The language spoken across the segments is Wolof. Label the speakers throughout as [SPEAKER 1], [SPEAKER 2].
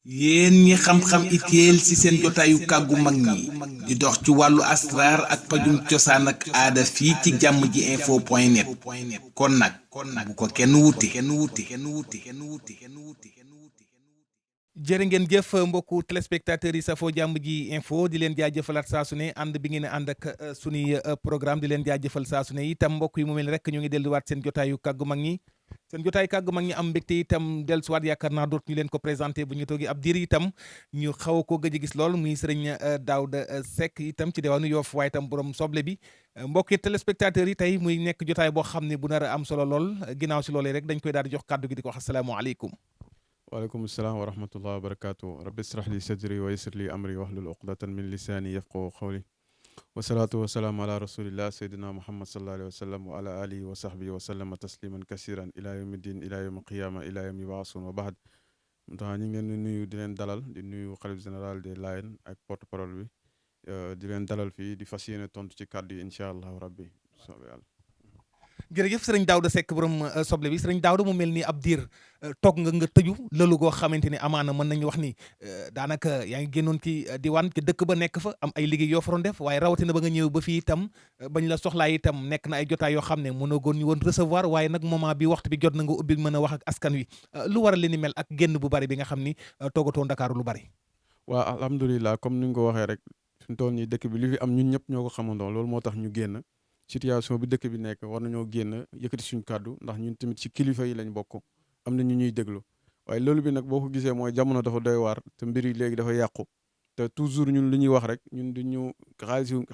[SPEAKER 1] yéen ñi xam-xam itéel ci seen jotaayu kàggu mag ñi di dox ci wàllu asraar ak pajum cosaan ak aada fii ci jàmm ji info point net kon nag bu ko kenn wuti.
[SPEAKER 2] jërë ngeen jëf mbokku téléspectateurs yi safoo jàmm ji info di leen jaajëfalaat saa su ne ànd bi ngeen ànd ak sunuy programme di leen jaajëfal saa su ne itam mbokk yi mu mel ni rek ñu ngi delluwaat seen jotaayu kàggu mag ñi seen jotaay kàggu mag ñi am mbégte itam dellusiwaat yaakaar naa doot ñu leen ko présenté bu ñu toogee ab diir itam ñu xaw ko gëj a gis lool muy sëriñ Daouda Seck itam ci diwaanu Yoff waaye itam borom soble bi mbokki téléspectateurs yi tey muy nekk jotaay boo xam ne bu nar a am solo lool ginnaaw si loolee rek dañ koy daal di jox kàddu gi di ko wax asalaamaaleykum.
[SPEAKER 3] waaleykum salaam wa rahmatullah wa barakaatu rabbi israh li sadri wa yassir li amri wahlul uqdatan min lisaani yafqahu qawli wasalaatu wasalaam ala rasulillah sayyidina muhammad sallallahu alayhi wa sallam wa ala alihi wa sahbihi wa sallama tasliman kasiran ila yawmi din ila yawmi qiyama ila yawmi yub'asun wa ba'd tax ñu ngi leen di nuyu di leen dalal di nuyu xalif général des Layènes ak porte parole bi di leen dalal fii di fas yéene tontu ci kàddu yi incha allahu rabbi soobee yàlla.
[SPEAKER 2] jërëjëf sëriñ Daouda Seck borom soble bi sëriñ Daouda mu mel ni ab diir toog nga tëju lëlu goo xamante ni amaana mën nañu wax ni daanaka yaa ngi génnoon ci diwaan ci dëkk ba nekk fa am ay liggéey yoo fa doon def waaye rawatina ba nga ñëw ba fii itam bañ la soxlaa itam nekk na ay jotaay yoo xam ne mënoo goon ñu woon recevoir waaye nag moment bi waxtu bi jot na nga ubbi mën a wax ak askan wi lu waral li ni mel ak génn bu bari bi nga xam ni toogatoo Ndakaaru lu bari.
[SPEAKER 3] waaw alhamdulilah comme ni nga ko waxee rek fi mu toll nii dëkk bi li fi am ñun ñëpp ñoo ko xamandoo loolu moo tax ñu génn. situation bi dëkk bi nekk war nañoo génn yëkkati suñu kàddu ndax ñun tamit ci kilifa yi lañ bokk am na ñu ñuy déglu waaye loolu bi nag boo ko gisee mooy jamono dafa doy waar te mbir yi léegi dafa yàqu te toujours ñun li ñuy wax rek ñun du ñu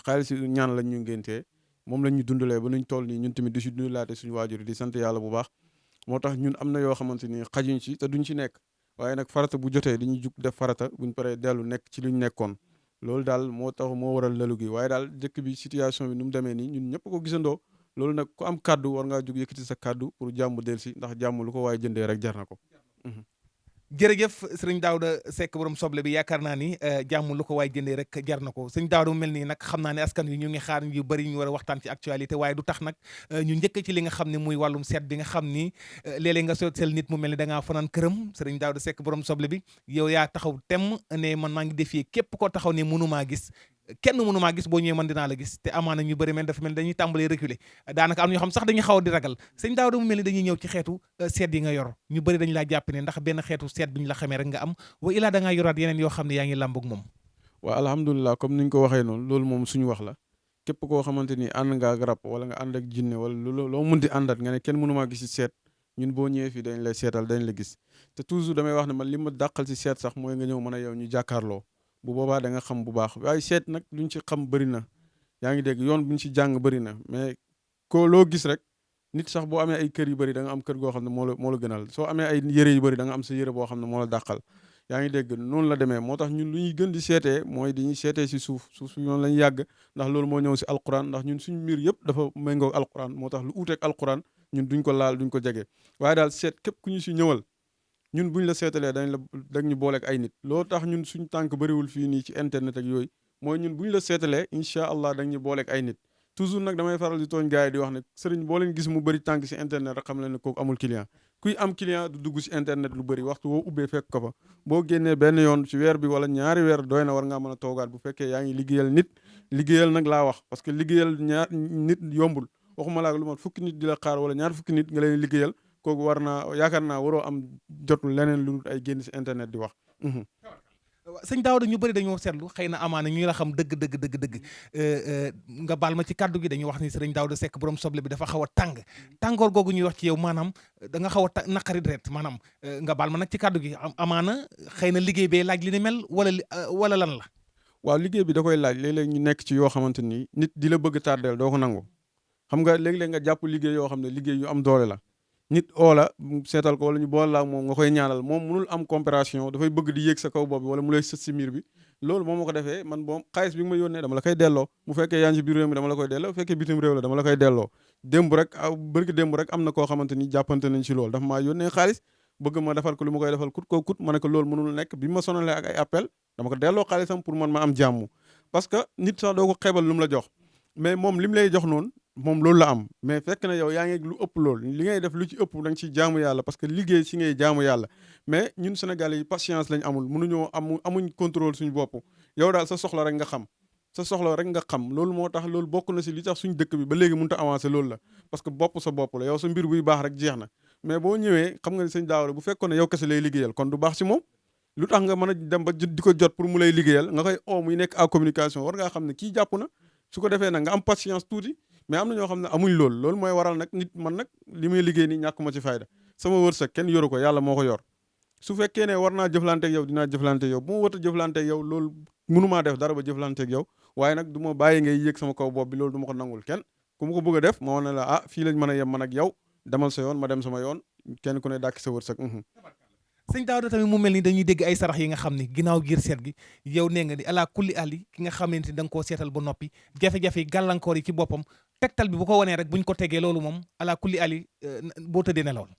[SPEAKER 3] xaalis ñaan lañ ñu ngéntee moom lañ ñu dundalee ba nuñ toll nii ñun tamit du si dundalaate suñu waajur di sant yàlla bu baax moo tax ñun am na yoo xamante ni xajuñ ci te duñ ci nekk waaye nag farata bu jotee dañuy jug def farata buñ paree dellu nekk ci luñ nekkoon loolu daal moo tax moo waral lalu gi waaye daal dëkk bi situation bi nu mu demee nii ñun ñëpp ko gisandoo loolu nag ku am kàddu war ngaa jug yëkkati sa kàddu pour jàmm delsi ndax jàmm lu ko waaye jëndee rek jar na ko.
[SPEAKER 2] jërëjëf sëriñ Daouda Seck borom soble bi yaakaar naa ni jàmm lu ko waay jëndee rek jar na ko sëriñ Daouda mu mel nii nag xam naa ne askan wi ñu ngi xaar yu bëri ñu war a waxtaan ci actualité waaye du tax nag ñu njëkk ci li nga xam ne muy wàllum seet bi nga xam ni léeg-léeg nga seetal nit mu mel ni da ngaa fanaan këram sëriñ Daouda Seck borom soble bi yow yaa taxaw temm ne man maa ngi defee képp koo taxaw ne mënumaa gis kenn mënumaa gis boo ñëwee man dinaa la gis te amaana ñu bëri mel dafa mel dañuy tàmbalee reculer daanaka am ñoo xam sax dañuy xaw a di ragal sëñ Daouda mu mel ni dañuy ñëw ci xeetu seet yi nga yor ñu bëri dañu laa jàpp ne ndax benn xeetu seet bi ñu la xamee rek nga am wa ilaa da ngaa yoraat yeneen yoo xam ne yaa ngi làmboog moom.
[SPEAKER 3] waaw alhamdulilah comme ni ñu ko waxee noonu loolu moom suñu wax la képp koo xamante ni ànd nga ak rab wala nga ànd ak jinne wala loo munti àndat nga ne kenn mënumaa gis ci seet ñun boo ñëwee fii dañ lay seetal dañ la gis te toujours damay wax ne man li ma dàqal ci seet sax mooy nga ñëw mën a yow ñu jàkkaarloo bu boobaa da nga xam bu baax waaye seet nag luñ ci xam bëri na yaa ngi dégg yoon buñ ci jàng bëri na mais ko loo gis rek nit sax boo amee ay kër yu bëri da nga am kër goo xam ne moo la gënal soo amee ay yëre yu bëri da nga am sa yëre boo xam ne moo la dàqal yaa ngi dégg noonu la demee moo tax ñun lu ñuy gën di seetee mooy dañuy seetee si suuf si noonu lañ yàgg ndax loolu moo ñëw si alquran ndax ñun suñu mbir yëpp dafa méngoo alquran moo tax lu uuteeg alquran ñun duñ ko laal duñ ko jege waaye daal seet képp ku ñu si ñëwal ñun buñ la seetalee dañ ñu booleeg ay nit loolu tax ñun suñ tànk bëriwul fii nii ci internet ak yooyu mooy ñun buñ la seetalee incha allah dañ ñu booleeg ay nit toujours nag damay faral di tooñ gars yi di wax ne sëriñ boo leen gis mu bëri tànk si internet rek xam leen ne kooku amul client kuy am client du dugg si internet lu bëri waxtu woo ubbee fekk ko fa boo génnee benn yoon ci weer bi wala ñaari weer doy na war ngaa mën a toogaat bu fekkee yaa ngi liggéeyal nit liggéeyal nag laa wax parce que liggéeyal nit yombul waxuma laa lu mat fukki nit di la xaar wala ñaar fukki nit nga leen liggéeyal kooku yaakaar naa waroo am jotul leneen lu ay génn si internet di wax.
[SPEAKER 2] sëñ Daouda ñu bëri dañoo seetlu xëy na amaana ñu la xam dëgg nga baal ma ci kàddu gi dañuy wax ni sëriñ Daouda Seck borom soble bi dafa xaw a tàngoor googu ñuy wax ci yow maanaam da nga xaw a naqari deret maanaam nga baal ma nag ci kàddu gi amaana xëy na liggéey bee laaj li ni mel wala lan la.
[SPEAKER 3] waaw liggéey bi da koy laaj léeg-léeg ñu nekk ci yoo xamante ni nit di la bëgg tardeel doo ko nangu xam nga léeg-léeg nga jàpp liggéey yoo xam ne liggéey yu am doole la nit oola seetal ko wala ñu boole la moom nga koy ñaanal moom mënul am comparaison dafay bëgg di yéeg sa kaw bopp bi wala mu lay sët si miir bi loolu moom moo ko defee man boom xaalis bi nga ma yónnee dama la koy delloo bu fekkee yaa ngi ci biir réew mi dama la koy delloo bu fekkee bitim réew la dama la koy delloo démb rek am na koo xamante ni jàppante nañ ci loolu dafa maa yónnee xaalis bëgg ma defal ko lu ma koy defal kut koo kut ma ne ko loolu mënul nekk bi ma sonalee ak ay appel dama ko delloo xaalisam pour man ma am jàmm parce que nit sax doo ko xeebal lu mu la jox mais moom li mu lay jox noonu moom loolu la am mais fekk na yow yaa ngi lu ëpp loolu li ngay def lu ci ëpp da nga ciy jaamu yàlla parce que liggéey si ngay jaamu yàlla mais ñun Sénégalais yi patience lañ amul mënuñoo amuñ contrôle suñu bopp yow daal sa soxla rek nga xam sa soxla rek nga xam loolu moo tax loolu bokk na si li tax suñ dëkk bi ba léegi mënut a avancer loolu la parce que bopp sa bopp la yow sa mbir buy baax rek jeex na mais boo ñëwee xam nga ne sëñ Daawda bu fekkoon ne yow kese lay liggéeyal kon du baax si moom lu tax nga mën a dem ba di ko jot pour mu lay liggéeyal nga koy oo muy nekk à communication war ngaa xam ne kii jàpp na su ko defee nag nga am patience tuuti mais am na ñoo xam ne amuñ loolu mooy waral nag nit man nag li may liggéey nii ñàkk ma ci fayda sama wërsëg kenn yoru ko yàlla moo ko yor su fekkee ne war naa jëflanteeg yow dinaa jëflanteeg yow bu ma wërta jëflanteeg yow loolu mënumaa def dara ba jëflanteeg yow waaye nag du ma bàyyi ngay yéeg sama kaw bopp bi loolu du ma ko nangul kenn ku ma ko bëgg a def moo ne la ah fii lañ mën a yem man ak yow demal sa yoon ma dem sama yoon kenn ku ne dàkki sa wërsëg.
[SPEAKER 2] sëñ Daawda tamit mu mel ni dañuy dégg ay sarax yi nga xam ni ginnaaw giir seet gi yow nee nga ni ala kulli ali ki nga xamante ni da nga koo seetal ba noppi jafe-jafe yi gàllankoor yi ci boppam tegtal bi bu ko wanee rek buñ ko tegee loolu moom ala kulli ali boo tëddee ne lool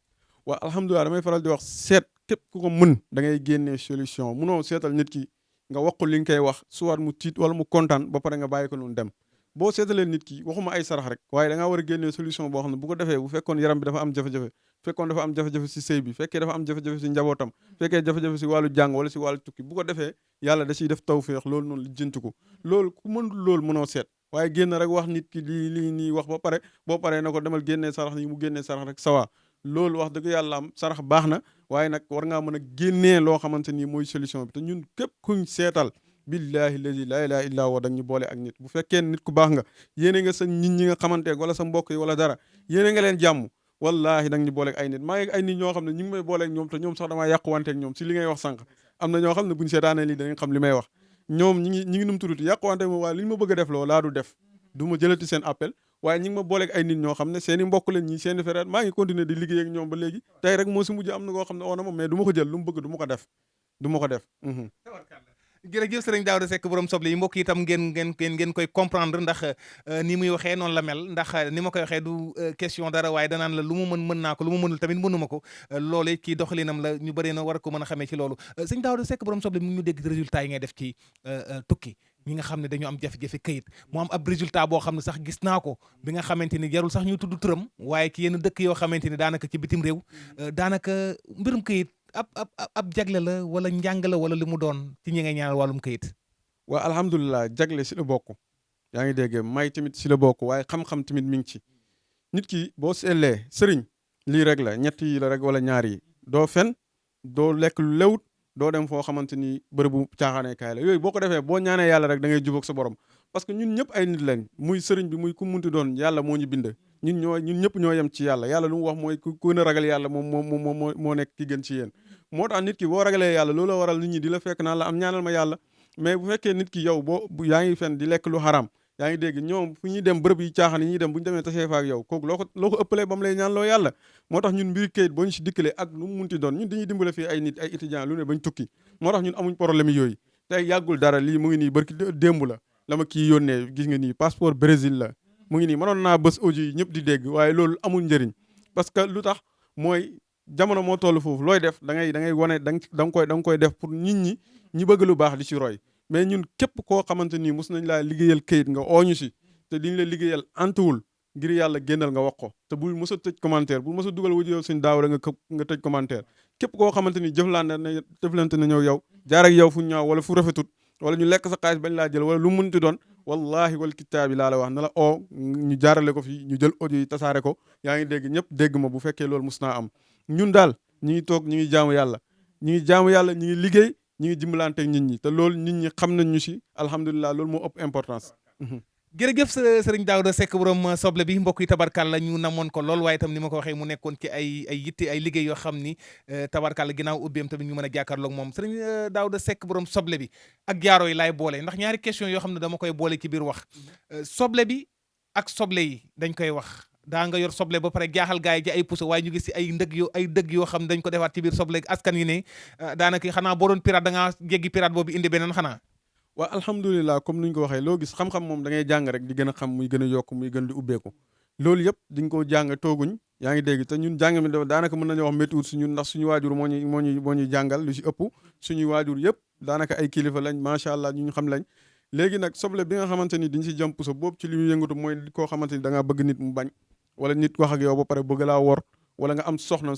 [SPEAKER 3] waaw alhamdulilah damay faral di wax seet képp ku ko mën da ngay génnee solution munoo seetal nit ki nga wax ko li nga koy wax soit mu tiit wala mu kontaan ba pare nga bàyyi ko noonu dem boo seetalee nit ki waxuma ay sarax rek waaye da ngaa war a génnee solution boo xam ne bu ko defee bu fekkoon yaram bi dafa am jafe-jafe fekkoon dafa am jafe-jafe si sëy bi fekkee dafa am jafe-jafe si njabootam fekkee jafe-jafe si wàllu jàng wala si wàllu tukki bu ko defee yàlla da ciy def tawféex loolu noonu lijjanti ko loolu ku mënul loolu mënoo seet waaye génn rek wax nit ki lii nii wax ba pare boo paree na ko demal génnee sarax nii mu génnee sarax rek sawa loolu wax dëgg yàlla am sarax baax na waaye nag war ngaa mën a génnee loo xamante ni mooy solution bi te ñun képp kuñ seetal billahi lazi la ilaha illa huwa dag ñu boole ak nit bu fekkee nit ku baax nga yéene nga sa nit ñi nga xamanteeg wala sa mbokk yi wala dara yéene nga leen jàmm wallahi dag ñu booleeg ay nit maa ngi ay nit ñoo xam ne ñu ngi may booleeg ñoom te ñoom sax damaa yàquwanteeg ñoom si li ngay wax sànq am na ñoo xam ne buñu seetaanee lii danañ xam li may wax ñoom ñi ngi num tuduti yàquwanteeg moom waaye li ñu ma bëgg a def loo laa du def du ma jëlati seen appel waaye ñi ngi ma booleeg ay nit ñoo xam ne seen i mbokk leen ñi seen i frère maa ngi continuer di liggéey ak ñoom ba léegi tey rek moo si mujj am na koo xam ne oo na ma mais du ma ko jël lu mu bëgg du ma ko def du ma ko def
[SPEAKER 2] jërëjëf sëriñ Daawda Seck borom soble yi mbokk yi itam ngeen koy comprendre ndax ni muy waxee noonu la mel ndax ni ma koy waxee du question dara waaye danaan la lu mu mën naa ko lu mu mënul tamit mënuma ko loolee kii doxalinam la ñu bëri na war ko mën a xamee ci loolu sëñ Daawda Seck borom soble mi ñu dégg résultat yi ngay def ci tukki ñi nga xam ne dañu am jafe-jafe këyit mu am ab résultat boo xam ne sax gis naa ko bi nga xamante ni jarul sax ñu tudd turam waaye ci yenn dëkk yoo xamante ni daanaka ci bitim réew daanaka mbirum këyit ab jagle la wala njàng la wala li mu doon ci ñi ngay ñaanal wàllum këyit.
[SPEAKER 3] waa alhamdulilah jagle si la bokk yaa ngi dégg may tamit si la bokk waaye xam-xam tamit mi ngi ci nit ki boo seetlee sëriñ lii rek la ñett yi la rek wala ñaar yi doo fen doo lekk lu lewut doo dem foo xamante ni bërëbu caaxaanee kaay la yooyu boo ko defee boo ñaanee yàlla rek da ngay jubóog sa borom parce que ñun ñëpp ay nit lañ muy sëriñ bi muy ku munti doon yàlla moo ñu bind ñun ñëpp ñoo yem ci yàlla yàlla lu mu wax mooy ku gën a ragal yàlla moo nekk ki gën ci yéen moo tax nit ki boo ragalee yàlla loolu waral nit ñi di la fekk naan la am ñaanal ma yàlla mais bu fekkee nit ki yow yaa ngi fen di lekk lu xaram yaa ngi dégg ñoom fu ñuy dem bërëb yi caaxaan yi ñuy dem bu ñu demee tasee fa ak yow kooku loo ko ëppalee ba mu lay ñaan loo yàlla moo tax ñun mbir kayit boo ñu si dikkalee ak lu mu munti doon ñun dañuy dimbale fii ay nit ay étudiants lu ne bañ tukki moo tax ñun amuñ problème yooyu tey yàggul dara lii mu ngi nii barki démb la ma kii yónnee gis nga nii passeport Brésil la mu ngi nii mënoon naa bës audio yi ñëpp di dégg waaye loolu amul njëriñ parce que lu tax mooy jamono moo toll foofu looy def da ngay wane da nga koy def pour nit ñi bëgg lu baax di ci roy mais ñun képp koo xamante ni mus nañ laa liggéeyal kayit nga ooñu si te diñ la liggéeyal antuwul ngir yàlla génnal nga wax ko te bul mës a tëj commentaire bul mës a dugal wujo suñ daaw rek nga tëj commentaire képp koo xamante ni jëflante na ñëw yow jaar ak yow fu ñaaw wala fu rafetut wala ñu lekk sa xaalis bañ laa jël wala lu munti doon wallahi wal kitaabi laa la wax na la oo ñu jaarale ko fii ñu jël audio yi tasaare ko yaa ngi dégg ñëpp dégg ma bu fekkee loolu mus naa am ñun daal ñi ngi toog ñi ngi jaamu yàlla ñi ngi liggéey ñi ngi dimbalanteeg nit ñi te loolu nit ñi xam nañ ñu si alhamdulilah loolu moo ëpp importance.
[SPEAKER 2] jërëjëf sëriñ Daawda Seck borom soble bi mbokk yi tabarkàlla ñu namoon ko lool waaye itam ni ma ko waxee mu nekkoon ci ay yitte ay liggéey yoo xam ni tabarkàlla ginnaaw ubbeem tamit ñu mën a jàkkaarloog moom sëriñ Daawda Seck borom soble bi ak jaaro yi laay boole ndax ñaari question yoo xam ne dama koy boole ci biir wax soble bi ak soble yi dañ koy wax daa nga yor soble ba pare jaaxal gaay yi ji ay puso waaye ñu gis si ay dëgg yoo xam ne dañ ko defaat ci biir soble askan yi ne daanaka xanaa boo doon pirate da ngaa jéggi pirate boobu indi beneen xanaa
[SPEAKER 3] waaw alhamdulilah comme ni ñu ko waxee loo gis xam-xam moom da ngay jàng rek di gën a xam muy gën a yokk muy gën di ubbeeku loolu yëpp di nga ko jàng tooguñ yaa ngi dégg te ñun jàng mi daanaka mën nañu wax météo si ñun ndax suñu waajur moo ñuy jàngal lu si ëpp suñuy waajur yëpp daanaka ay kilifa lañ macha allah ñu xam lañ léegi nag soble bi nga xamante ni diñ si jëm puso boobu ci li ñu yëngatu mooy koo xamante ni da ngaa bëgg nit mu bañ wala nit wax ak yow ba pare bëgg laa wor wala nga am soxna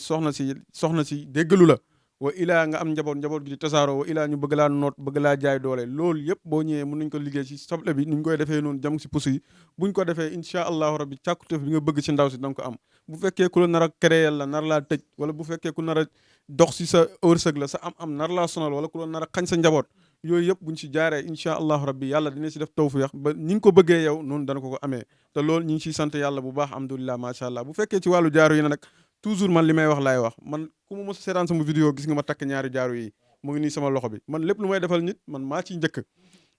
[SPEAKER 3] si déggalu la wa ilaa nga am njaboot gi di tasaaroo wa ilaa ñu bëgg laa noot bëgg laa jaay doole loolu yëpp boo ñëwee mën nañ ko liggéey si soble bi ni ñu koy defee noonu jam si puso yi buñ ko defee incha allahu rabbi càkkutéef bi nga bëgg si ndaw si danga ko am bu fekkee ku la nar a créer la nar laa tëj wala bu fekkee ku nar a dox si sa wërsëg la sa am nar laa sonal wala ku la nar a xañ sa njaboot yooyu yëpp buñ si jaaree incha allahu rabbi yàlla dina si def tawfiix ba ni nga ko bëggee yow noonu dana ko amee te loolu ñu ngi siy sant yàlla bu baax alhamdulilah macha allah bu fekkee ci wàllu jaaru yi nag toujours man li may wax laay wax man ku ma mos a seetaan sama vidéo gis nga ma takk ñaari jaaru yi mu ngi nii sama loxo bi man lépp lu may defal nit man maa ciy njëkk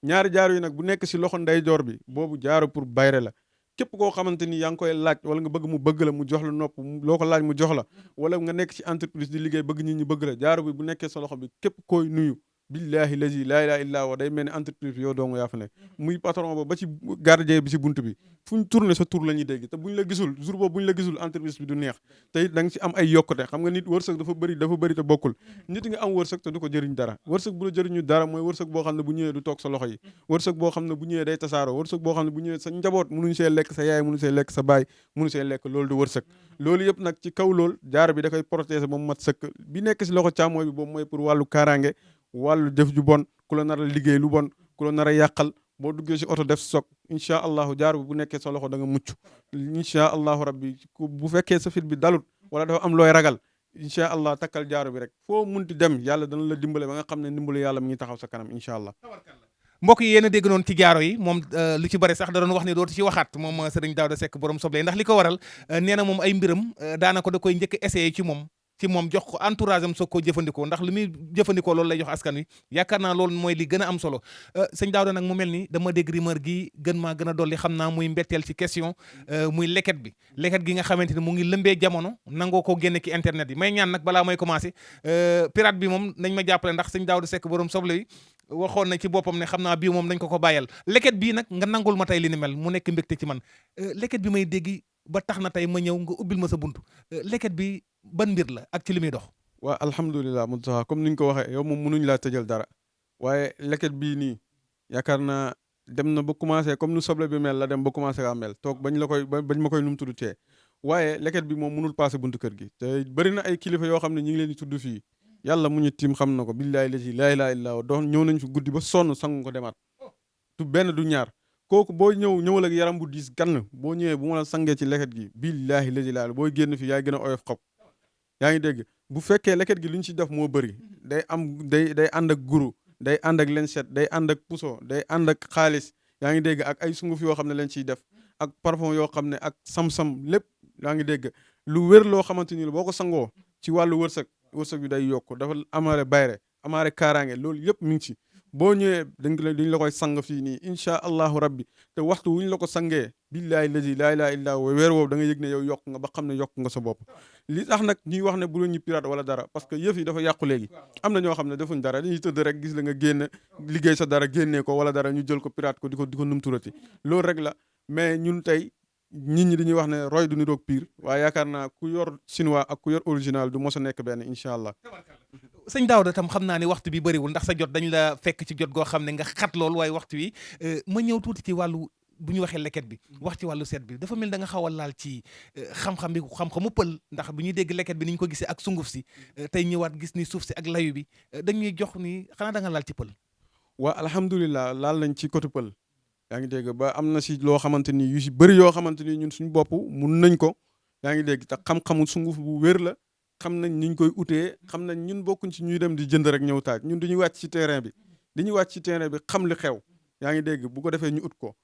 [SPEAKER 3] ñaari jaaru yi nag bu nekk si loxo ndeyjoor bi boobu jaaru pour bayre la képp koo xamante ni yaa ngi koy laaj wala nga bëgg mu bëgg la mu jox la nopp loo ko laaj mu jox la wala nga nekk ci entreprise di liggéey bëgg nit ñi bëgg la jaaru bi bu nekkee sa loxo bi képp koy nuyu billahi lazi laa ilaaha illaa huwa day mel ni entreprise bi yow dong yaa fa nekk muy patron ba ci gardien bi si bunt bi fu ñu tourné sa tur la ñuy dégg te buñ la gisul jour boobu buñ la gisul entreprise bi du neex te it da nga si am ay yokkute xam nga nit wërsëg dafa bëri te bokkul nit nga am wërsëg te du ko jëriñ dara wërsëg bu la jëriñu dara mooy wërsëg boo xam ne bu ñëwee du toog sa loxo yi wërsëg boo xam ne bu ñëwee day tasaaroo wërsëg boo xam ne bu ñëwee sa njaboot mënuñ see lekk sa yaay mënu see lekk sa baay mënu see lekk loolu du wërsëg loolu yëpp nag ci kaw loolu jaar bi da koy protéger ba mu mat sëkk bi nekk si loxo càmmooy bi boobu mooy pour wàllu kaaraange wàllu jëf ju bon ku la nar a liggéey lu bon ku la nar a yàqal boo duggee si oto def soog incha allahu jaar bi bu nekkee sa loxo da nga mucc incha allahu rabbi bu fekkee sa fit bi dalut wala dafa am looy ragal incha allah takkal jaaru bi rek foo munti dem yàlla dana la dimbale ba nga xam ne ndimbalu yàlla mi ngi taxaw sa kanam incha allah.
[SPEAKER 2] mbokk yi yéen a dégg noonu ci jaaro yi moom lu ci bari sax da doon wax ne dootu ci waxaat moom Serigne Daouda Seck borom soble ndax li ko waral nee na moom ay mbiram daanaka da koy njëkk essayé ci moom jox ko entourage am soog koo jëfandikoo ndax li muy jëfandikoo loolu lay jox askan wi yaakaar naa loolu mooy li gën a am solo sëñ Daouda nag mu mel ni dama dégg rumeur gi gën maa gën a dolli xam naa muy mbetteel ci question muy leket gi nga xamante ni mu ngi lëmbee jamono nangoo koo génne ki internet yi may ñaan nag balaa may commencé pirate bi moom nañ ma jàppale ndax sëñ Daouda Seck borom soble yi waxoon na ci boppam ne xam naa bii moom nañ ko bàyyal leket bii nag nga nangul ma tey li ni mel mu nekk mbégte ci man leket bi may dégg ba tax na tey ma ñëw nga ubbil ma sa buntu leket bi ban mbir la ak ci li muy dox.
[SPEAKER 3] waa alhamdulilah Moustapha comme ni ñu ko waxee yow moom mënuñ laa tëjal dara waaye leket bii nii yaakaar naa dem na ba commencé comme nu soble bi mel la dem ba commencé kaa mel toog bañ ma koy num tudd tee waaye leket bi moom mënul passé buntu kër gi te bëri na ay kilifa yoo xam ne ñu ngi leen di tudd fii yàlla mu ñu tiim xam na ko billaahi lazi laa ilaaha illaa doon ñëw nañ fi guddi ba sonn sangu ko demaat du benn du ñaar kooku boo ñëwal ak yaram bu diis gann boo ñëwee bu ma la sangee ci leket gi billaahi lazi laa booy génn fi yaay gën a oyof xob yaa ngi dégg bu fekkee leket gi lu ñu ci def moo bëri day ànd ak guru day ànd ak lenset day ànd ak puso day ànd ak xaalis yaa ngi dégg ak ay sunguf yoo xam ne leen ciy def ak parfum yoo xam ne ak sam-sam lépp yaa ngi dégg lu wér loo xamante ni boo ko sangoo ci wàllu wërsëg bi day yokk dafa amaare bayre amaare kaaraange loolu yëpp mi ngi ci boo ñëwee dañ la koy sang fii nii incha allahu rabbi te waxtu wuñ la ko sangee billaahi lazi laa ilaaha illaa huwa weer woowu da nga yëg ne yow yokk nga ba xam ne yokk nga sa bopp li tax nag ñuy wax ne bu ñu pirate wala dara parce que yëf yi dafa yàqu léegi am na ñoo xam ne defuñ dara dañuy tëdd rek gis la nga génn liggéey sa dara génnee ko wala dara ñu jël ko pirate ko di ko numturati loolu rek la mais ñun tey nit ñi dañuy wax ne roy du niroog pire waaye yaakaar naa ku yor chinois ak ku yor original du mos a nekk benn incha allah.
[SPEAKER 2] sëñ Daouda tam xam naa ni waxtu bi bëriwul ndax sa jot dañ la fekk ci jot goo xam ne nga xat lool waaye waxtu wi ma ñëw tuuti ci wàllu bu ñu waxee leket bi wax ci wàllu seet bi dafa mel da nga xaw a laal ci xam-xamu pël ndax bu ñuy dégg leket bi ni ñu ko gisee ak sunguf si tey ñëwaat gis ni suuf si ak layu bi dañuy jox ni xanaa da nga laal ci pël.
[SPEAKER 3] waa alhamdulilah laal nañ ci côté pël yaa ngi dégg ba am na si loo xamante ni yu si bëri yoo xamante ni ñun suñu bopp mun nañ ko yaa ngi dégg te xam-xamu sunguf bu wér la xam nañ niñ koy utee xam nañ ñun bokkuñ ci ñuy dem di jënd rek ñëw taaj ñun dañuy wàcc ci terrain bi xam li xew yaa ngi dégg bu ko defee ñu ut ko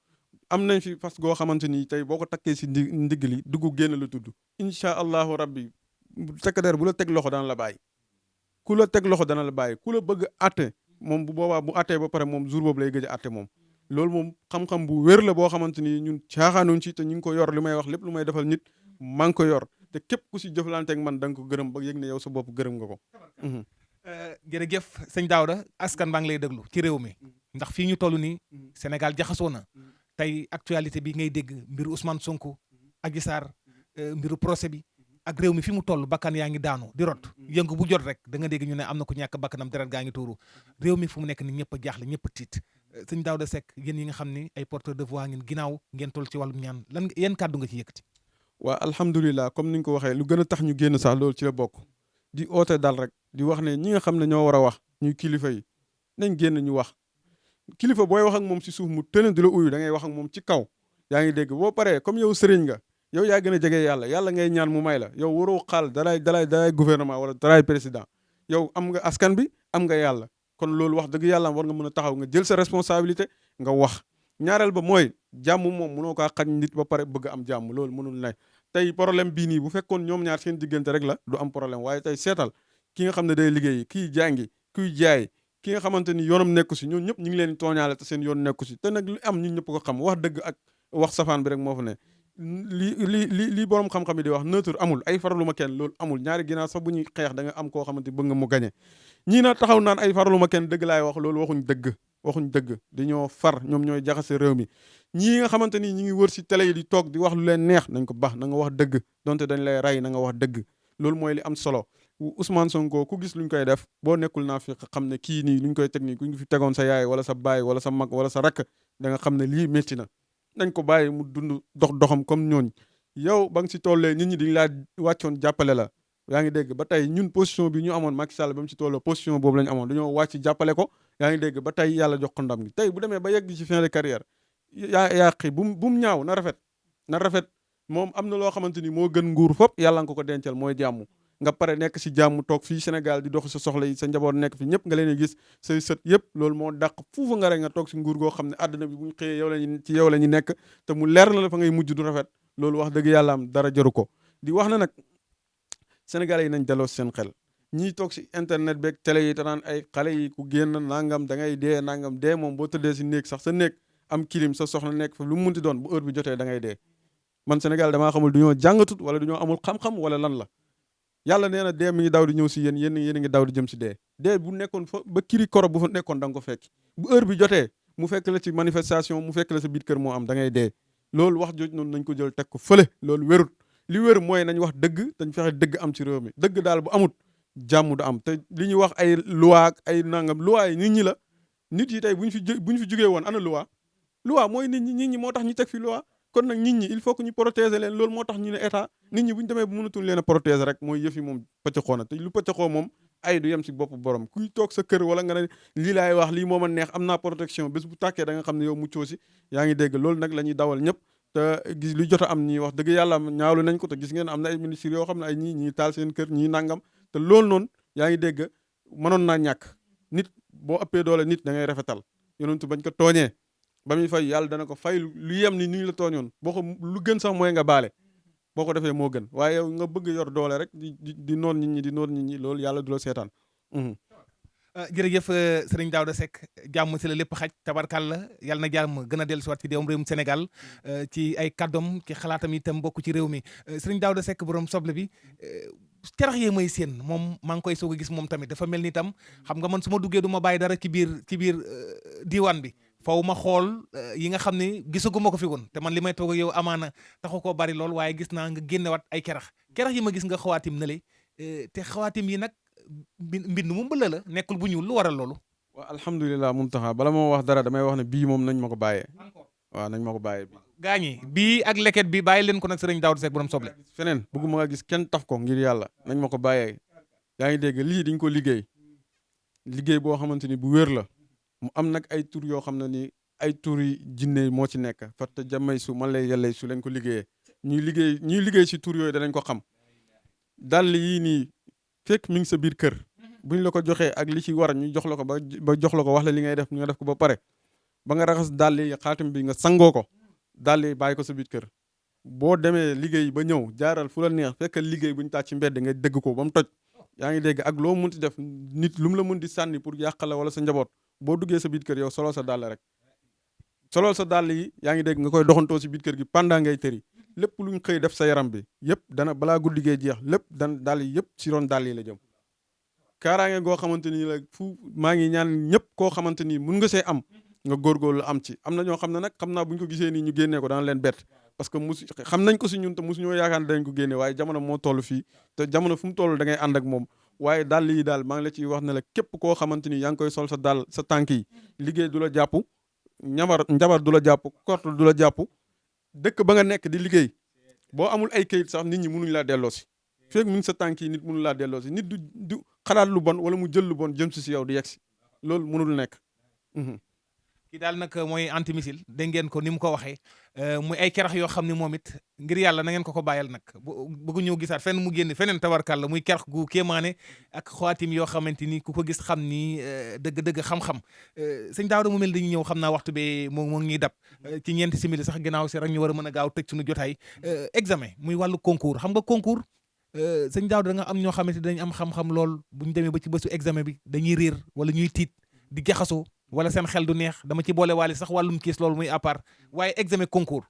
[SPEAKER 3] am nañ fi fas goo xamante ni tey boo ko takkee si ndigg li dugg génn la tudd incha allahu rabbi takkadeer bu la teg loxo dana la bàyyi ku la teg loxo dana la bàyyi ku la bëgg atte moom bu boobaa bu attee ba pare moom jour boobu lay gëj a atte moom loolu moom xam-xam bu wér la boo xamante ni ñun caaxaanuñ ci te ñu ngi ko yor li may wax lépp lu may defal nit maa ngi ko yor te képp ku si jëflanteeg man da nga ko gërëm ba yëg ne yow sa bopp gërëm nga ko.
[SPEAKER 2] jërëjëf sëñ Daouda askan baa ngi lay déglu ci réew mi ndax fii ñu toll nii Sénégal jaxasoo na tey actualité bi ngay dégg mbiru Ousmane Sonko Adji Sarr mbiru procès bi ak réew mi fi mu toll bakkan yaa ngi daanu di rot yëngu bu jot rek da nga dégg ñu ne am na ku ñàkk bakkanam deret gaa ngi tuuru réew mi fu mu nekk ni ñëpp a jaaxle ñëpp a tiit sëñ Daouda Seck yéen yi nga xam ni ay porteur de voix ngeen ginnaaw ngeen toll ci wàllum ñaan lan yéen kàddu nga ci yëkkati.
[SPEAKER 3] waa alhamdulilah comme ni nga ko waxee lu gën a tax ñu génn sax loolu ci la bokk di oote dal rek di wax ne ñi nga xam ne ñoo war a wax ñuy kilifa yi nañ génn ñu wax kilifa booy wax ak moom si suuf mu tënn di la uyu da ngay wax ak moom ci kaw yaa ngi dégg boo paree comme yow sëriñ nga yow yaa gën a jege yàlla ngay ñaan mu may la yow waroo xaal dalay gouvernement wala dalay président yow am nga askan bi am nga yàlla kon loolu wax dëgg yàlla war nga mën a taxaw nga jël sa responsabilité nga wax ñaareel ba mooy jàmm moom mënoo kaa xañ nit ba pare bëgg am jàmm loolu mënul ne tey problème bii nii bu fekkoon ñoom ñaar seen diggante rek la du am problème waaye tey seetal ki nga xam ne day liggéey kii jàngi kuy jaay ki nga xamante ni yoonam nekku si ñoom ñëpp ñu ngi leen tooñaale te seen yoon nekku si te nag lu am ñun ñëpp ko xam wax dëgg ak wax safaan bi rek moo fa ne li borom xam-xam yi di wax neutre amul ay faraluma kenn loolu amul ñaari ginnaaw sax bu ñuy xeex da nga am koo xamante bëgg nga mu gañe ñii na taxaw naan ay faraluma kenn dëgg laay wax loolu waxuñ dëgg dañoo far ñoom ñooy jaxase réew mi ñii nga xamante ni ñi ngi wër si télé yi di toog di wax lu leen neex nañ ko baax na nga wax dëgg donte dañ lay rey na nga wax dëgg loolu mooy li am solo Ousmane Sonko ku gis luñ koy def boo nekkul naa fi xam ne kii nii luñ koy teg nii ku ñu fi tegoon sa yaay wala sa baay wala sa mag wala sa rakk da nga xam ne lii métti na nañ ko bàyyi mu dund doxam comme ñooñ yow ba nga si tollee nit ñi dañ laa wàccoon jàppale la yaa ngi dégg ba tey ñun position bi ñu amoon Macky Sall ba mu si tolloo position boobu la ñu amoon dañoo wàcc jàppale ko yaa ngi dégg ba tey yàlla jox ko ndam gi tey bu demee ba yegg ci fin de carrière yaa xi bu mu ñaaw na rafet moom am na loo xamante ni moo gën nguur fop yàlla nga ko dencal mooy jàmm nga pare nekk si jàmm toog fii Sénégal di dox sa soxla yi sa njaboot nekk fi ñëpp nga leen gis say sët yëpp loolu moo dàq fuufa nga rek nga toog si nguur goo xam ne àdduna bi bu ñu xëyee yow la ñu nekk te mu leer na la fa ngay mujj du rafet loolu wax dëgg yàlla am dara jaru ko di wax na nag Sénégalais yi nañ daloo seen xel ñii toog si internet beeg télé yi te naan ay xale yi ku génn nangam da ngay dee nangam dee moom boo tëddee si néeg sax sa néeg am kilim sa soxna nekk fa lu mu munti doon bu heure bi jotee da ngay dee man Sénégal damaa xamul du ñoo jàngatut wala du ñoo amul xam-xam wala lan la yàlla nee na dee mi ngi daw di ñëw si yéen yéen a ngi daw di jëm si dee bu nekkoon fa ba kiri koro bu fa nekkoon da nga ko fekk bu heure bi jotee mu fekk la ci manifestation mu fekk la sa biir kër moo am da ngay dee loolu wax jooj noonu nañ ko jël teg ko fële loolu wérut li wér mooy nañ wax dëgg dañ fexe dëgg am ci réew mi dëgg daal bu amut jàmm du am te li ñuy wax ay loi ak ay nangam loi yi nit ñi la nit yi tey bu ñu fi jugee woon ana loi mooy nit ñi moo tax ñu teg fi loi kon nag nit ñi il faut que ñu protéger leen loolu moo tax ñu ne état nit ñi bu ñu demee bu mënatul leen a protéger rek mooy yëf yi moom pëccëxoo na te lu pëccëxoo moom ay du yem si bopp borom kuy toog sa kër wala nga ne lii laay wax lii moo ma neex am naa protection bés bu tàkkee da nga xam ne yow muccoo si yaa ngi dégg loolu nag la ñuy dawal ñëpp te gis lu jot a am ñii wax dëgg yàlla ñaawlu nañ ko te gis ngeen am na ay ministres yoo xam ne ay ñii taal seen kër ñii nangam te loolu noonu yaa ngi dégg mënoon naa ñàkk nit boo ëppee doole nit da ngay rafetal yonentu bañ ko tooñee ba muy fay yàlla dana ko fay lu yem ni ñu la tooñoon boo ko lu gën sax mooy nga baale boo ko defee moo gën waaye yow nga bëgg yor doole rek di noon nit ñi loolu yàlla du la seetaan.
[SPEAKER 2] jërëjëf sëriñ Daouda Seck jàmm si la lépp xaj tabarkàlla yàlla na jàmm gën a dellusiwaat ci réewum Sénégal ci ay kàddoom ci xalaatam itam bokk ci réew mi sëriñ Daouda Seck borom soble bi cerax yee may seen moom maa ngi koy soog a gis moom tamit dafa mel ni itam xam nga man su ma duggee du ma bàyyi dara ci biir diwaan bi faw ma xool yi nga xam ne gisaguma ko fi woon te man li may toog ak yow amaana taxu koo bari lool waaye gis naa nga génnewaat ay cerax yi ma gis nga xawaatim na le te xawaatim yi nag mbind mu mbëla la nekkul bu ñuul lu waral loolu.
[SPEAKER 3] waaw alhamdulilah Muntaxa bala moo wax dara damay wax ne bii moom nañ ma ko bàyyee waaw nañ ma ko bàyyee bii.
[SPEAKER 2] gaañi bii ak leket bi bàyyi leen ko nag sëriñ Daouda Seck borom soble.
[SPEAKER 3] feneen bëgguma nga gis kenn taf ko ngir yàlla nañ ma ko bàyyee yaa ngi dégg lii dañ ko liggéey boo xamante ni bu wér la mu am nag ay tur yoo xam ne ni ay tur yi jinne moo ci nekk fatta jamay su man lay yàllay su lañ ko liggéeyee ñuy liggéey si tur yooyu danañ ko xam dàll yii nii fekk mi ngi sa biir kër buñ la ko joxee ak li ci war ñu jox la ko ba jox la ko wax la li ngay def nga def ko ba pare ba nga raxas dàll yi xaatim bi nga sangoo ko dàll yi bàyyi ko sa biir kër boo demee liggéey ba ñëw jaaral fu la neex fekkal liggéey buñ tàcc ci mbedd nga dégg ko ba mu toj yaa ngi dégg ak loo mun ti def nit lu mu la mun di sànni pour yàq la wala sa njaboot boo duggee sa biir kër yow solol sa dàll rek solol sa dàll yi yaa ngi dégg nga koy doxantoo si biir kër gi pendant ngay tëri lépp luñ xëy def sa yaram bi yëpp dana balaa guddi gee jeex lépp dana dàll yi yëpp si ron dàll yi la jëm kaaraange goo xamante ni la fu maa ngi ñaan ñëpp koo xamante ni mun nga see am nga góorgóorlu am ci am na ñoo xam ne nag xam naa bu ñu ko gisee nii ñu génnee ko dana leen bett parce que xam nañ ko si ñun te mosu ñoo yaakaar ne dañ ko génne waaye jamono moo toll fii te jamono fu mu toll da ngay ànd ak moom waaye dàll yi daal maa ngi la ciy wax ne la képp koo xamante ni yaa ngi koy sol sa dàll sa tànk yi liggéey du la jàpp njabar du la jàpp korte du la jàpp dëkk ba nga nekk di liggéey boo amul ay kayit sax nit ñi mënuñ laa delloo si fekk mu ngi sa tànk yi nit mënu laa delloo si nit du xalaat lu bon wala mu jël lu bon jëm si yow di yegg si loolu mënul nekk.
[SPEAKER 2] kii daal nag mooy anti missile dégg ngeen ko ni mu ko waxee muy ay kerax yoo xam ne moom it ngir yàlla na ngeen ko bàyyal nag bëggu ñëw gisaat fenn mu génn feneen tabarkàlla muy kerax gu kéemaane ak xaatim yoo xamante ni ku ko gis xam ni dëgg-dëgg xam-xam sëñ Daawda mu mel dañuy ñëw xam naa waxtu bi moo ngi dab ci ñeenti simili sax ginnaaw si rek ñu war a mën a gaaw tëj suñu jotaay examen muy wàllu concours xam nga concours sëñ Daawda da nga am ñoo xamante dañ am xam-xam lool bu ñu demee ba ci bésu examen bi dañuy réer wala ñuy tiit di jaxasoo wala seen xel du neex dama ci boole waale sax wàllum kiis loolu muy à part waaye examen concours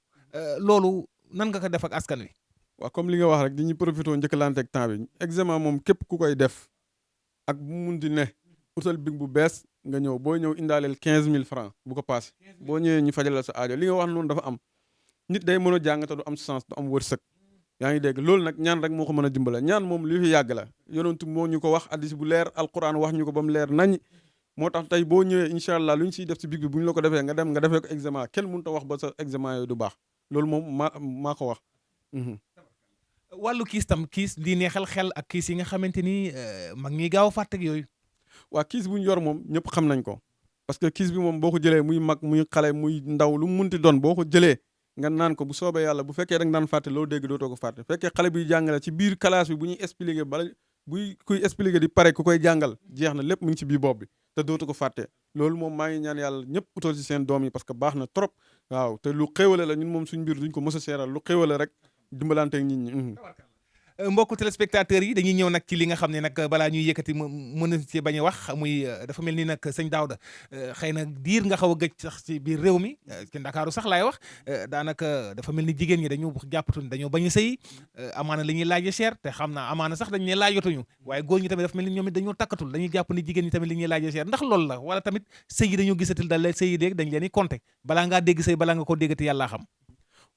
[SPEAKER 2] loolu nan nga ko def ak askan wi.
[SPEAKER 3] waaw comme li nga wax rek di ñu profité njëkkalanteeg temps bi examen moom képp ku koy def ak bu mun di ne utal big bu bees nga ñëw boo ñëw indaaleel 15000 francs bu ko paase boo ñëwee ñu fajal la sa aajo li nga wax noonu dafa am nit day mën a jàng te du am chance du am wërsëg yaa ngi dégg loolu nag ñaan rek moo ko mën a dimbala ñaan moom li fi yàgg la yonentu moo ñu ko wax hadiis bu leer alquran wax ñu ko ba mu leer nañ moo tax tey boo ñëwee incha allah lu ñu siy def si big bi bu ñu la ko defee nga dem nga defee ko examen kenn mënut a wax ba sa examen yooyu du baax loolu moom maa ko wax.
[SPEAKER 2] wàllu kiis tam kiis di neexal xel ak kiis yi nga xamante ni mag ñuy gaaw a fàtte ak yooyu.
[SPEAKER 3] waa kiis bu ñu yor moom ñëpp xam nañ ko parce que kiis bi moom boo ko jëlee muy mag muy xale muy ndaw lu mu munti doon boo ko jëlee nga naan ko bu soobee yàlla bu fekkee da nga daan fàtte loo dégg dootoo ko fàtte fekkee xale biy jàngale ci biir classe bi bu ñuy expliquer bala buy kuy expliquer di pare ku koy jàngal jeex na lépp mu ngi ci biir bopp bi te dootu ko fàtte loolu moom maa ngi ñaan yàlla ñëpp utal ci seen doom yi parce que baax na trop waaw te lu xéwale la ñun moom suñu mbir duñ ko mës a seeral lu xéwale rek dimbalanteeg nit ñi.
[SPEAKER 2] mbokku téléspectateurs yi dañuy ñëw nag ci li nga xam ne nag balaa ñuy yëkkati mën a ci bañ a wax muy dafa mel ni nag sëñ Daawda xëy na diir nga xaw a gëj sax ci biir réew mi ci Ndakaaru sax laay wax daanaka dafa mel ni jigéen ñi dañoo jàppatu dañoo bañ a sëy amaana li ñuy laaje cher te xam naa amaana sax dañ ne laajatuñu waaye góor ñi tamit dafa mel ni ñoom it dañoo takkatul dañuy jàpp ni jigéen ñi tamit li ñuy laaje cher ndax loolu la wala tamit sëy yi dañoo gisatil daal la sëy yi dégg dañ leen di compter balaa ngaa dégg sëy balaa nga ko déggati yàllaa xam.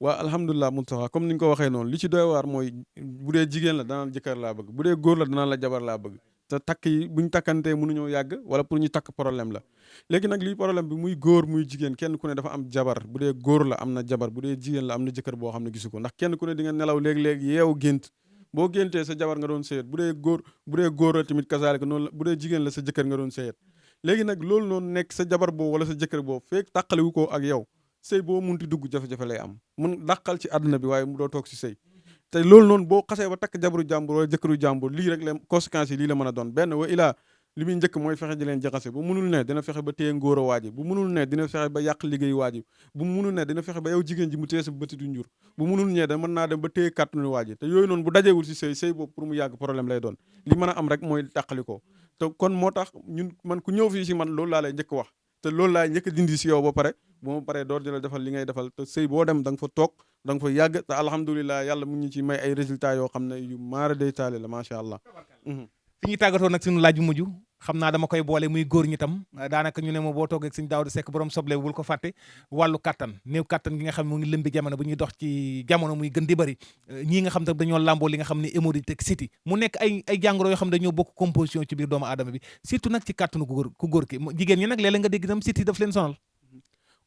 [SPEAKER 3] waa alhamdulilah Moustapha comme ni nga ko waxee noonu li ci doy waar mooy bu dee jigéen la danaan jëkkër laa bëgg bu dee góor la danaan la jabar laa bëgg te takk yi buñ takkantee mënuñoo yàgg wala pour ñu takk problème la léegi nag lii problème bi muy góor muy jigéen kenn ku ne dafa am jabar bu dee góor la am na jabar bu dee jigéen la am na jëkkër boo xam ne gisu ko ndax kenn ku ne di nga nelaw léegi-léegi yeewu gént boo géntee sa jabar nga doon sëyet bu dee góor la tamit kasaalika noonu la bu dee jigéen la sa jëkkër nga doon sëyet léegi nag loolu noonu nekk sa jabar boobu wala sa jëkkër boobu feek tàqaliwu ko ak yow sëy boo munti dugg jafe-jafe lay am mun dàqal ci àdduna bi waaye mu doo toog si sëy te loolu noonu boo xasee ba takk jabaru jàmbur wala jëkkëru jàmbur lii rek la conséquences yi lii la mën a doon benn wa ilaa li muy njëkk mooy fexe di leen jaxase bu munul ne dina fexe ba téye ngóor a waaji bu munul ne dina fexe ba yàq liggéey waaji bu munul ne dina fexe ba yow jigéen ji mu téye sa bëtitu njur bu munul ne da mën naa dem ba téye kàttanu waaji te yooyu noonu bu dajewul si sëy boobu pour mu yàgg problème lay doon li mën a am rek mooy tàqalikoo te kon moo tax ñun man ku ñëw fii si man loolu laa lay njëkk wax te loolu laay njëkk dindi si yow ba pare bu ma paree door di la defal li ngay defal te sëy boo dem da nga fa toog da nga fa yàgg te alhamdulilah yàlla mu ngi ci may ay résultats yoo xam ne yu maara day taale la macha allah.
[SPEAKER 2] fi ñuy tàggatoo nag suñu laaj bu mujj xam naa dama koy boole muy góor ñi tam daanaka ñu ne ma boo toogee ak sëñ Daawda Seck borom soble bul ko fàtte wàllu kattan néew kattan gi nga xam ne mu ngi lëmbi jamono bu ñuy dox ci jamono muy gën di bëri ñii nga xam te dañoo làmboo li nga xam ne hémorroïde ak siti mu nekk ay jàngoro yoo xam ne dañoo bokk composition ci biir doomu aadama bi surtout nag ci kattanu ku góor ki jigéen ñi nag léeg-léeg nga dégg itam siti daf leen sonal.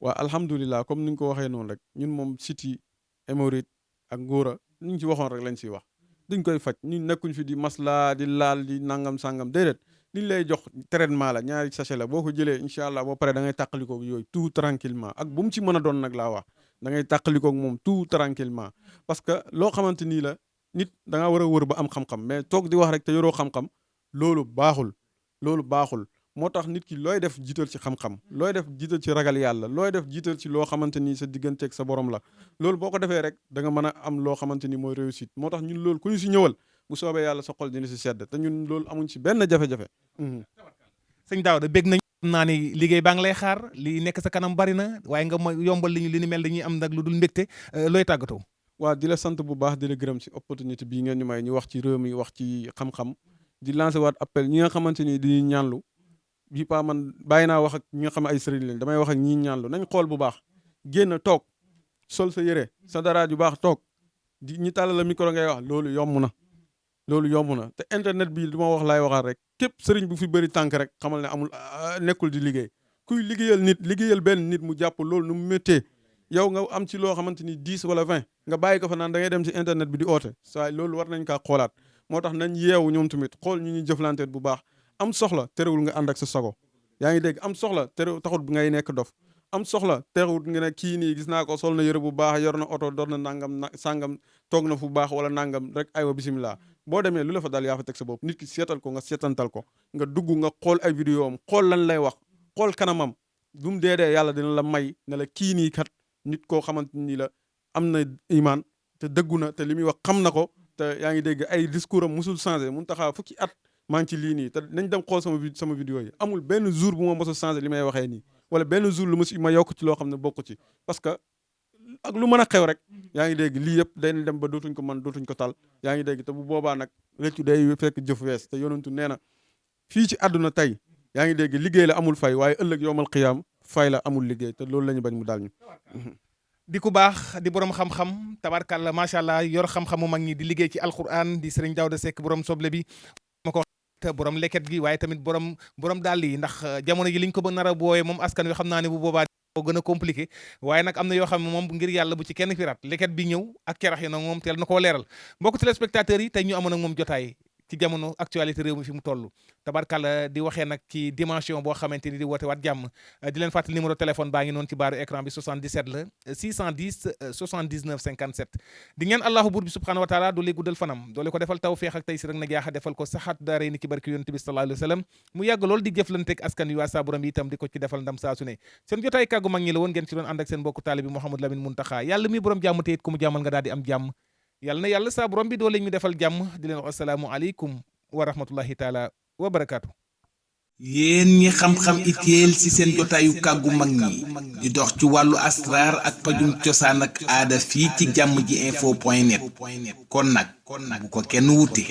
[SPEAKER 3] waaw alhamdulilah comme ni nga ko waxee noonu rek ñun moom siti hémorroïde ak ngóora ni ñu ci waxoon rek lañ ciy wax duñ koy faj ñun nekkuñ fi di masla di laal di nangam sangam déedéet liñ lay jox traitement la ñaari sachet la boo ko jëlee incha allah boo paree da ngay tàqalikoog yooyu tout tranquillement ak bu mu ci mën a doon nag laa wax da ngay tàqalikoog moom tout tranquillement parce que loo xamante nii la nit da nga war a wër ba am xam-xam mais toog di wax rek te yoroo xam-xam loolu baaxul moo tax nit ki looy def jiital ci xam-xam looy def jiital ci ragal yàlla looy def jiital ci loo xamante ni sa digganteeg sa borom la loolu boo ko defee rek da nga mën a am loo xamante ni mooy réussite moo tax ñun loolu ku ñu si ñëwal bu soobee yàlla sa xol dina si sedd te ñun loolu amuñ si benn jafe-jafe.
[SPEAKER 2] sëñ Daawda bég nañ xam naa ni liggéey baa ngi lay xaar li nekk sa kanam bari na waaye nga ma yombal li ni mel dañuy am nag lu dul mbégte looy tàggatoo.
[SPEAKER 3] waaw di la sant bu baax di la gërëm si opportunité bii ngeen ñu may ñu wax ci réew mi wax ci xam-xam di lancer waat appel ñi nga xamante ni di ñaanlu bi pa man bàyyi naa wax ak ñi nga xam ne ay sëriñ leen damay wax ak ñi ñaanlu nañ xool bu baax génn toog sol sa yére sa dara ju baax toog di ñi tàllal la micro ngay wax loolu yomb na te internet bi du ma wax laay waxaat rek képp sëriñ bu fi bëri tànk rek xamal ne amul nekkul di liggéey kuy liggéeyal benn nit mu jàpp loolu nu mu méttee yow nga am ci loo xamante ni 10 wala 20 nga bàyyi ko fa naan da ngay dem ci internet bi di oote saa loolu war nañ kaa xoolaat moo tax nañ yeewu ñoom tamit xool ñu ñuy jëflanteet bu baax am soxla terewul nga ànd ak sa sago yaa ngi dégg am soxla terewul taxut bi ngay nekk dof am soxla terewul nga ne kii nii gis naa ko sol na yëre bu baax yor na oto door na nangam sàngam toog na fu baax wala nangam rek aywa bisimilah boo demee lu la fa dal yaa fa teg sa bopp nit ki seetal ko nga seetantal ko nga dugg nga xool ay vidéo am xool lan lay wax xool kanamam du mu dee yàlla dina la may ne la kii nii kat nit koo xamante ni la am na imaan te dëggu na te li muy wax xam na ko te yaa ngi dégg ay discours am musul changé mun taxaa fukki at maa ngi ci lii nii te nañ dem xool sama vidéo yi amul benn jour bu ma mos a changé li may waxee nii wala benn jour lu ma yokk ci loo xam ne bokk ci parce que ak lu mën a xew rek yaa ngi dégg lii yëpp dañ dem ba dootuñ ko mën dootuñ ko tal yaa ngi dégg te bu boobaa nag réccu day fekk jëf wees te yonentu nee na fii ci àdduna tey yaa ngi dégg liggéey la amul fay waaye ëllëg yowmal xiyaam fay la amul liggéey te loolu la ñu bañ mu daal ñu
[SPEAKER 2] di ku baax di borom xam-xam tabarkàlla macha allah yor xam-xamu mag ñi di liggéey ci alquran di Serigne Daouda Seck borom soble bi ma ko borom leket gi waaye tamit borom dàll yi ndax jamono ji liñ ko ba nar a booyee moom askan wi xam naa ne bu boobaa moo gën a compliqué waaye nag am na yoo xam ne moom ngir yàlla bu ci kenn firat leket bi ñëw ak cerax yi nag moom teel na koo leeral mbokk téléspectateurs yi tey ñu amoon ak moom jotaay ci jamono actualité réew mi fi mu toll tabarkàlla di waxee nag ci dimension boo xamante ni di woote waat jàmm di leen fàttali numéro téléphone baa ngi noonu ci baaru écran bi 77 la 610 79 57 di ngeen allahu buur bi subhanahu wa taala doole guddal fanam doole ko defal tawfeex ak tey si rek na jaaxa defal ko saxaat daaray ni ci barki yonent bi sallallahu alayhi wa sallam mu yàgg lool di jëflanteeg askan wi waa saa borom yi itam di ko ci defal ndam saa su ne seen jotaay kàggu mag ñi la woon ngeen ci doon ànd ak seen mbokku taalibi Mouhamadou Lamine Muntaxa yàlla mi borom jàmm te it ku mu jàmmal nga daal di am jàmm yàlla na yàlla saa borom bi doole ñu defal jàmm di leen wax asalaamu aleykum wa rahmatullahi taala wa barakaatu.
[SPEAKER 1] yéen ñi xam-xam itéel ci seen jotaayu kàggu mag ñi di dox ci wàllu asraar ak pajum cosaan ak aada fii ci jàmm ji info point net kon nag bu ko kenn wuti